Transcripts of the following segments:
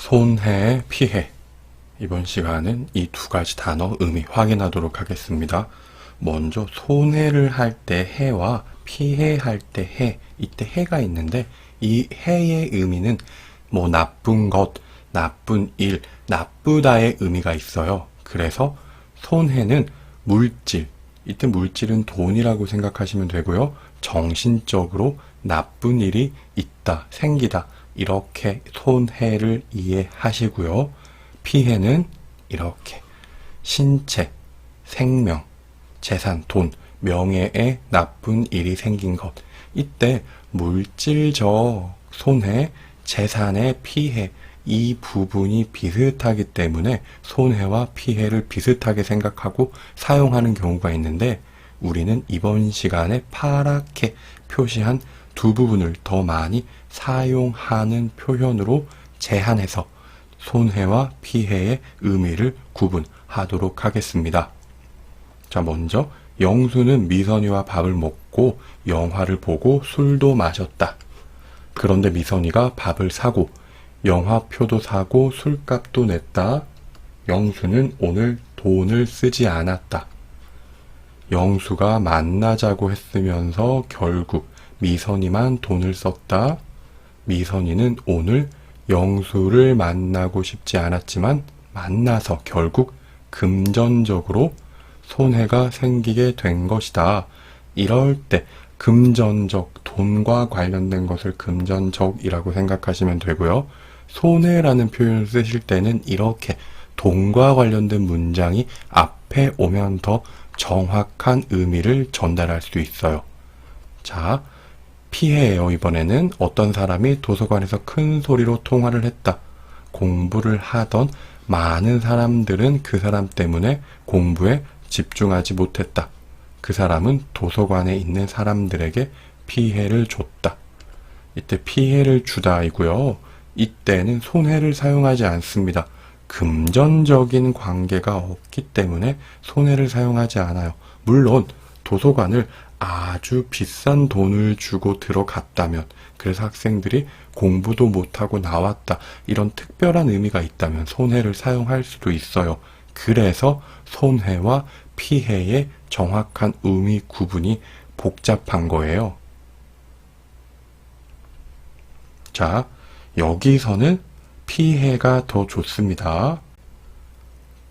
손해, 피해. 이번 시간은 이 두 가지 단어 의미 확인하도록 하겠습니다. 먼저 손해를 할 때 해와 피해할 때 해, 이때 해가 있는데 이 해의 의미는 뭐 나쁜 것, 나쁜 일, 나쁘다의 의미가 있어요. 그래서 손해는 물질, 이때 물질은 돈이라고 생각하시면 되고요. 정신적으로 나쁜 일이 있다, 생기다, 이렇게 손해를 이해하시고요. 피해는 이렇게 신체, 생명, 재산, 돈, 명예에 나쁜 일이 생긴 것. 이때 물질적 손해, 재산의 피해, 이 부분이 비슷하기 때문에 손해와 피해를 비슷하게 생각하고 사용하는 경우가 있는데 우리는 이번 시간에 파랗게 표시한 두 부분을 더 많이 사용하는 표현으로 제한해서 손해와 피해의 의미를 구분하도록 하겠습니다. 자, 먼저 영수는 미선이와 밥을 먹고 영화를 보고 술도 마셨다. 그런데 미선이가 밥을 사고 영화표도 사고 술값도 냈다. 영수는 오늘 돈을 쓰지 않았다. 영수가 만나자고 했으면서 결국 미선이만 돈을 썼다. 미선이는 오늘 영수를 만나고 싶지 않았지만 만나서 결국 금전적으로 손해가 생기게 된 것이다. 이럴 때 금전적, 돈과 관련된 것을 금전적이라고 생각하시면 되고요. 손해라는 표현을 쓰실 때는 이렇게 돈과 관련된 문장이 앞에 오면 더 정확한 의미를 전달할 수 있어요. 자, 피해예요. 이번에는 어떤 사람이 도서관에서 큰 소리로 통화를 했다. 공부를 하던 많은 사람들은 그 사람 때문에 공부에 집중하지 못했다. 그 사람은 도서관에 있는 사람들에게 피해를 줬다. 이때 피해를 주다이고요. 이때는 손해를 사용하지 않습니다. 금전적인 관계가 없기 때문에 손해를 사용하지 않아요. 물론 도서관을 아주 비싼 돈을 주고 들어갔다면, 그래서 학생들이 공부도 못하고 나왔다, 이런 특별한 의미가 있다면 손해를 사용할 수도 있어요. 그래서 손해와 피해의 정확한 의미 구분이 복잡한 거예요. 자, 여기서는 피해가 더 좋습니다.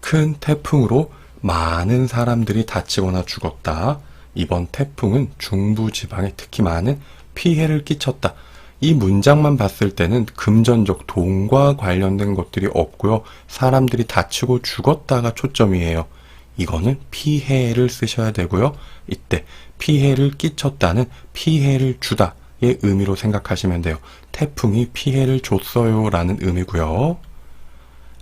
큰 태풍으로 많은 사람들이 다치거나 죽었다. 이번 태풍은 중부지방에 특히 많은 피해를 끼쳤다. 이 문장만 봤을 때는 금전적 돈과 관련된 것들이 없고요. 사람들이 다치고 죽었다가 초점이에요. 이거는 피해를 쓰셔야 되고요. 이때 피해를 끼쳤다는 피해를 주다의 의미로 생각하시면 돼요. 태풍이 피해를 줬어요 라는 의미고요.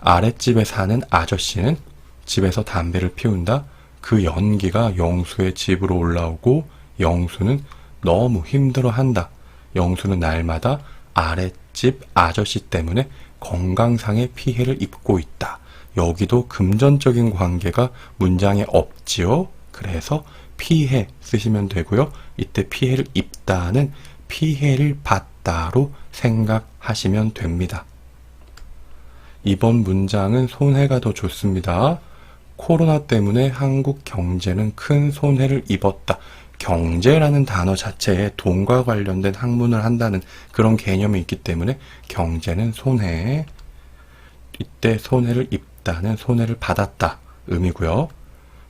아랫집에 사는 아저씨는 집에서 담배를 피운다. 그 연기가 영수의 집으로 올라오고 영수는 너무 힘들어한다. 영수는 날마다 아랫집 아저씨 때문에 건강상의 피해를 입고 있다. 여기도 금전적인 관계가 문장에 없지요. 그래서 피해 쓰시면 되고요. 이때 피해를 입다는 피해를 받다로 생각하시면 됩니다. 이번 문장은 손해가 더 좋습니다. 코로나 때문에 한국 경제는 큰 손해를 입었다. 경제라는 단어 자체에 돈과 관련된 학문을 한다는 그런 개념이 있기 때문에 경제는 손해, 이때 손해를 입다는 손해를 받았다 의미고요.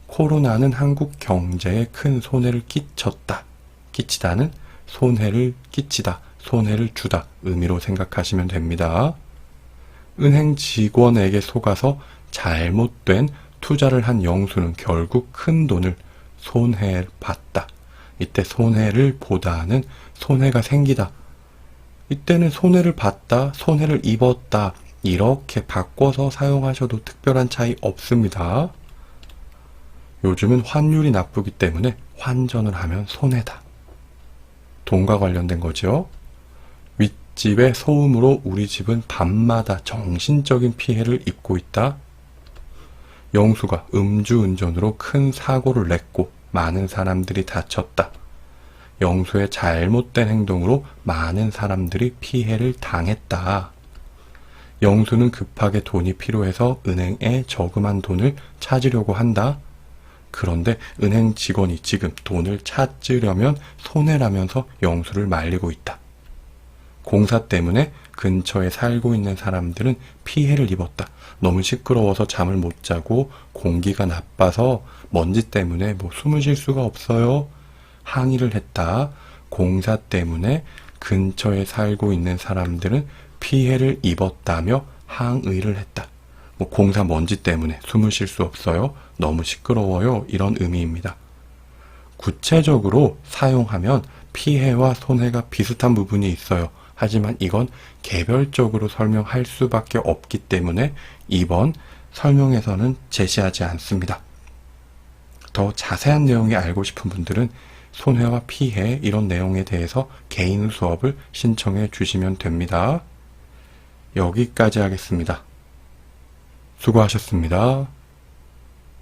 코로나는 한국 경제에 큰 손해를 끼쳤다. 끼치다는 손해를 끼치다, 손해를 주다 의미로 생각하시면 됩니다. 은행 직원에게 속아서 잘못된 투자를 한 영수는 결국 큰 돈을 손해를 봤다. 이때 손해를 보다는 손해가 생기다. 이때는 손해를 봤다, 손해를 입었다, 이렇게 바꿔서 사용하셔도 특별한 차이 없습니다. 요즘은 환율이 나쁘기 때문에 환전을 하면 손해다. 돈과 관련된 거죠. 윗집의 소음으로 우리 집은 밤마다 정신적인 피해를 입고 있다. 영수가 음주운전으로 큰 사고를 냈고 많은 사람들이 다쳤다. 영수의 잘못된 행동으로 많은 사람들이 피해를 당했다. 영수는 급하게 돈이 필요해서 은행에 저금한 돈을 찾으려고 한다. 그런데 은행 직원이 지금 돈을 찾으려면 손해라면서 영수를 말리고 있다. 공사 때문에 근처에 살고 있는 사람들은 피해를 입었다. 너무 시끄러워서 잠을 못 자고 공기가 나빠서 먼지 때문에 숨을 쉴 수가 없어요. 항의를 했다. 공사 때문에 근처에 살고 있는 사람들은 피해를 입었다며 항의를 했다. 공사 먼지 때문에 숨을 쉴 수 없어요. 너무 시끄러워요. 이런 의미입니다. 구체적으로 사용하면 피해와 손해가 비슷한 부분이 있어요. 하지만 이건 개별적으로 설명할 수밖에 없기 때문에 이번 설명에서는 제시하지 않습니다. 더 자세한 내용이 알고 싶은 분들은 손해와 피해 이런 내용에 대해서 개인 수업을 신청해 주시면 됩니다. 여기까지 하겠습니다. 수고하셨습니다.